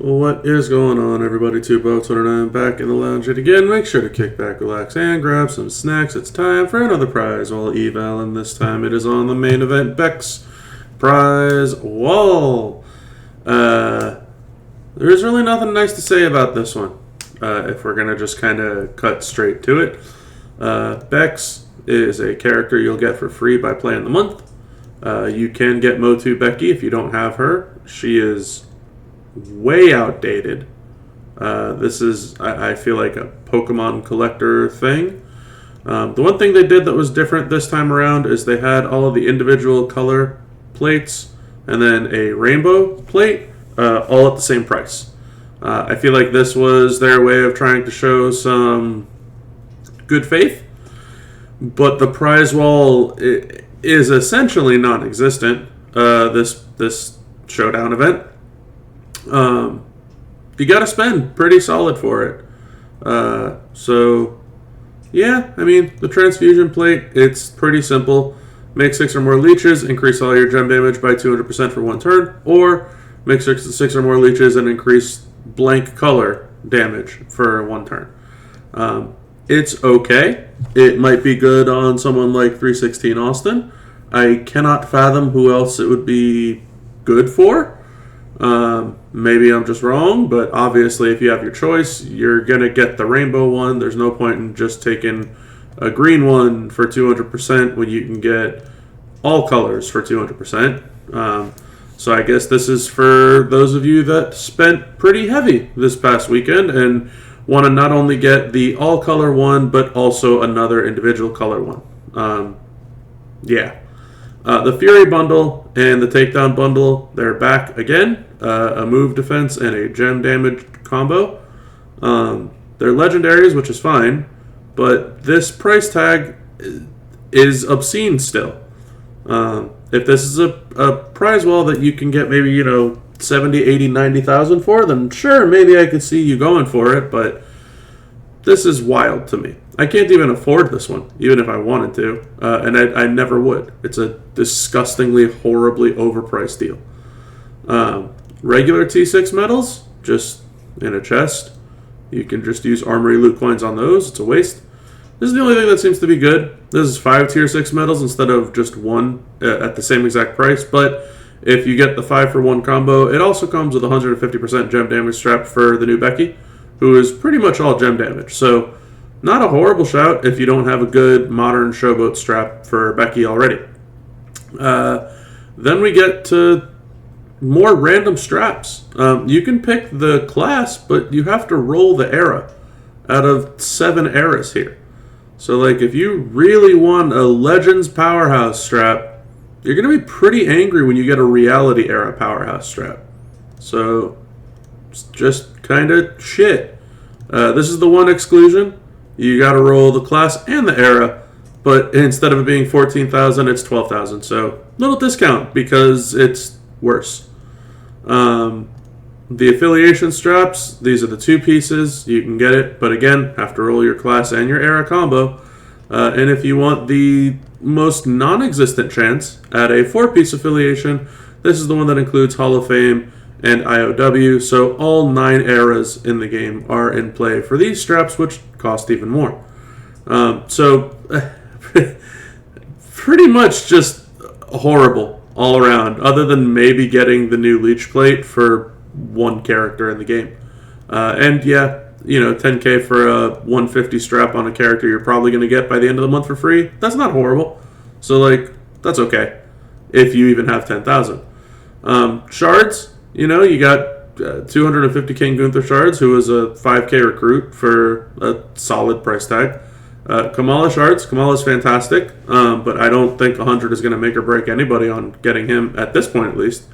What is going on, everybody? Two Boats and I'm back in the lounge yet again. Make sure to kick back, relax, and grab some snacks. It's time for another Prize Wall Eval, and this time it is on the main event, Beck's Prize Wall. There's really nothing nice to say about this one, if we're going to just kind of cut straight to it. Beck's is a character you'll get for free by playing the month. You can get Motu Becky if you don't have her. She is way outdated. This is, I feel like, a Pokemon collector thing. The one thing they did that was different this time around is they had all of the individual color plates and then a rainbow plate, all at the same price. I feel like this was their way of trying to show some good faith, but the prize wall is essentially non-existent. This showdown event. You gotta spend pretty solid for it. So, yeah, I mean, the transfusion plate, it's pretty simple. Make 6 or more leeches, increase all your gem damage by 200% for one turn, or make 6 or more leeches and increase blank color damage for one turn. It's okay. It might be good on someone like 316 Austin. I cannot fathom who else it would be good for. Maybe I'm just wrong, but obviously if you have your choice, you're going to get the rainbow one. There's no point in just taking a green one for 200% when you can get all colors for 200%. So I guess this is for those of you that spent pretty heavy this past weekend and want to not only get the all color one, but also another individual color one. The Fury bundle and the Takedown bundle, they're back again. A move defense and a gem damage combo. They're legendaries, which is fine, but this price tag is obscene still. If this is a prize wall that you can get maybe, 70, 80, 90,000 for, then sure, maybe I could see you going for it, but this is wild to me. I can't even afford this one, even if I wanted to, and I never would. It's a disgustingly, horribly overpriced deal. Regular T6 medals, just in a chest. You can just use Armory loot coins on those. It's a waste. This is the only thing that seems to be good. This is 5 tier 6 medals instead of just 1 at the same exact price, but if you get the 5 for 1 combo, it also comes with 150% gem damage strap for the new Becky, who is pretty much all gem damage. So, not a horrible shout if you don't have a good modern showboat strap for Becky already. Then we get to more random straps. You can pick the class, but you have to roll the era out of 7 eras here. So, if you really want a Legends Powerhouse strap, you're going to be pretty angry when you get a Reality Era Powerhouse strap. So, it's just kind of shit. This is the one exclusion. You got to roll the class and the era, but instead of it being 14,000, it's 12,000. So, little discount because it's worse. The affiliation straps, these are the 2 pieces. You can get it, but again, have to roll your class and your era combo. And if you want the most non-existent chance at a 4-piece affiliation, this is the one that includes Hall of Fame and IOW. So all 9 eras in the game are in play for these straps, which cost even more. Pretty much just horrible all around, other than maybe getting the new Leech Plate for 1 character in the game. 10K for a 150 strap on a character you're probably going to get by the end of the month for free. That's not horrible. So, that's okay. If you even have 10,000. Shards, you got 250 King Gunther shards, who is a 5K recruit for a solid price tag. Kamala shards. Kamala's fantastic, but I don't think 100 is going to make or break anybody on getting him, at this point at least.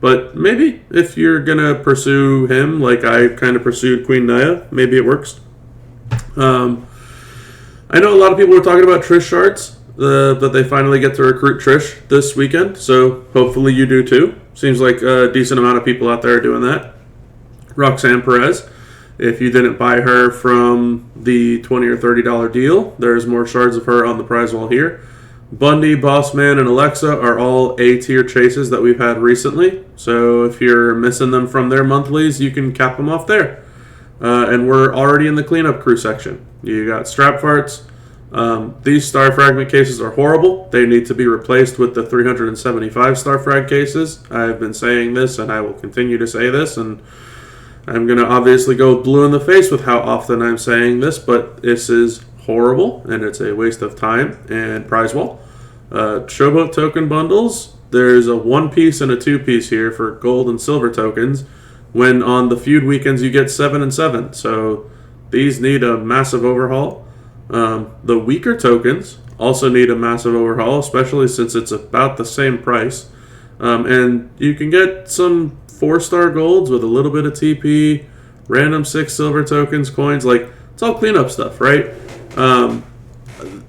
But maybe if you're going to pursue him like I kind of pursued Queen Naya, maybe it works. I know a lot of people were talking about Trish shards, that they finally get to recruit Trish this weekend, so hopefully you do too. Seems like a decent amount of people out there are doing that. Roxanne Perez. If you didn't buy her from the $20 or $30 deal, there's more shards of her on the prize wall here. Bundy, Bossman, and Alexa are all A-tier chases that we've had recently. So if you're missing them from their monthlies, you can cap them off there. And we're already in the cleanup crew section. You got strap farts. These star fragment cases are horrible. They need to be replaced with the 375 star frag cases. I've been saying this, and I will continue to say this, and I'm going to obviously go blue in the face with how often I'm saying this, but this is horrible, and it's a waste of time and prize wall. Showboat token bundles, there's a 1-piece and a 2-piece here for gold and silver tokens, when on the feud weekends you get 7 and 7, so these need a massive overhaul. The weaker tokens also need a massive overhaul, especially since it's about the same price. And you can get some 4-star golds with a little bit of TP, random 6 silver tokens, coins, like, it's all cleanup stuff, right?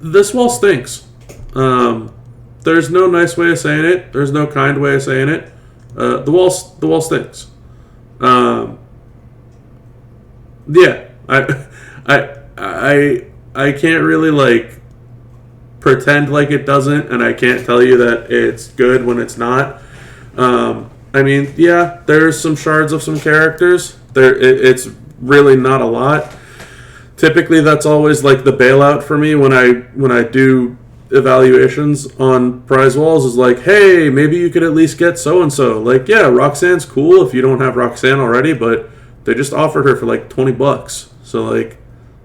This wall stinks. There's no nice way of saying it. There's no kind way of saying it. The wall stinks. Yeah, I can't really, like, pretend like it doesn't, and I can't tell you that it's good when it's not. I mean, yeah, there's some shards of some characters. It's really not a lot. Typically, that's always like the bailout for me when I do evaluations on prize walls. Is like, hey, maybe you could at least get so and so. Like, yeah, Roxanne's cool if you don't have Roxanne already, but they just offered her for like $20. So like,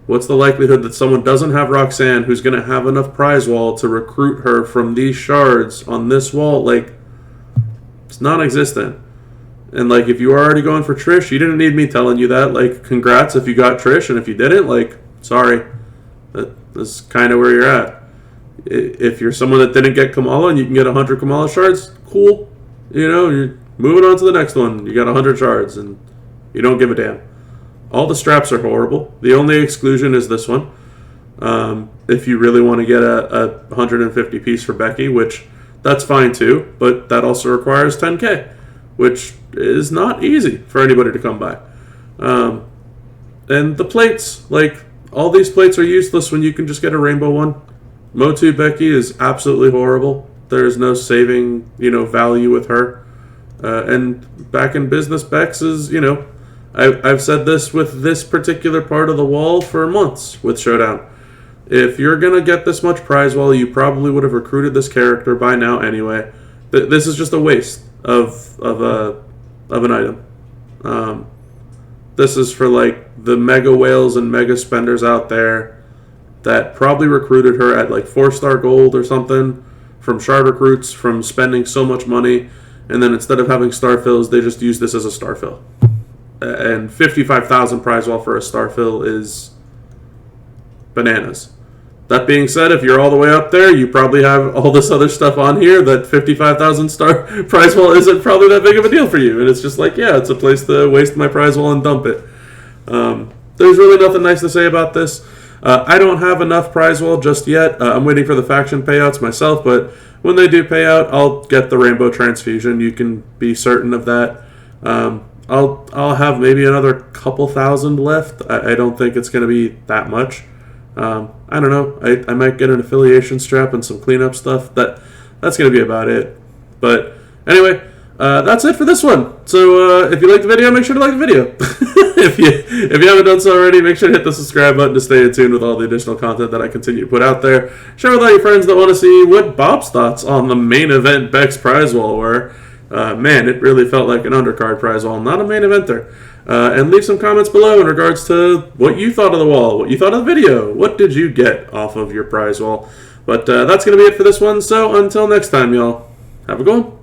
what's the likelihood that someone doesn't have Roxanne who's going to have enough prize wall to recruit her from these shards on this wall? Like, it's non-existent. And like, if you were already going for Trish, you didn't need me telling you that. Like, congrats if you got Trish, and if you didn't, like, sorry. That's kind of where you're at. If you're someone that didn't get Kamala and you can get 100 Kamala shards, cool. You know, you're moving on to the next one. You got 100 shards, and you don't give a damn. All the straps are horrible. The only exclusion is this one. If you really want to get a 150 piece for Becky, which that's fine too, but that also requires 10K, which is not easy for anybody to come by. And the plates, like, all these plates are useless when you can just get a rainbow one. Motu Becky is absolutely horrible. There's no saving, value with her. And back in business, Bex is, I've said this with this particular part of the wall for months with Showdown. If you're going to get this much prize wall, you probably would have recruited this character by now anyway. This is just a waste of an item. This is for like the mega whales and mega spenders out there that probably recruited her at like 4-star gold or something from shard recruits from spending so much money, and then instead of having star fills, they just use this as a star fill. And 55,000 prize wall for a star fill is bananas. That being said, if you're all the way up there, you probably have all this other stuff on here that 55,000 star prize wall isn't probably that big of a deal for you. And it's just like, yeah, it's a place to waste my prize wall and dump it. There's really nothing nice to say about this. I don't have enough prize wall just yet. I'm waiting for the faction payouts myself, but when they do pay out, I'll get the rainbow transfusion. You can be certain of that. I'll have maybe another couple thousand left. I don't think it's going to be that much. I don't know. I might get an affiliation strap and some cleanup stuff. That's going to be about it. But anyway, that's it for this one. So if you like the video, make sure to like the video. if you haven't done so already, make sure to hit the subscribe button to stay in tune with all the additional content that I continue to put out there. Share with all your friends that want to see what Bob's thoughts on the main event Beck's prize wall were. Man, it really felt like an undercard prize wall, not a main eventer. And leave some comments below in regards to what you thought of the wall, what you thought of the video. What did you get off of your prize wall? But that's going to be it for this one. So until next time, y'all, have a good one.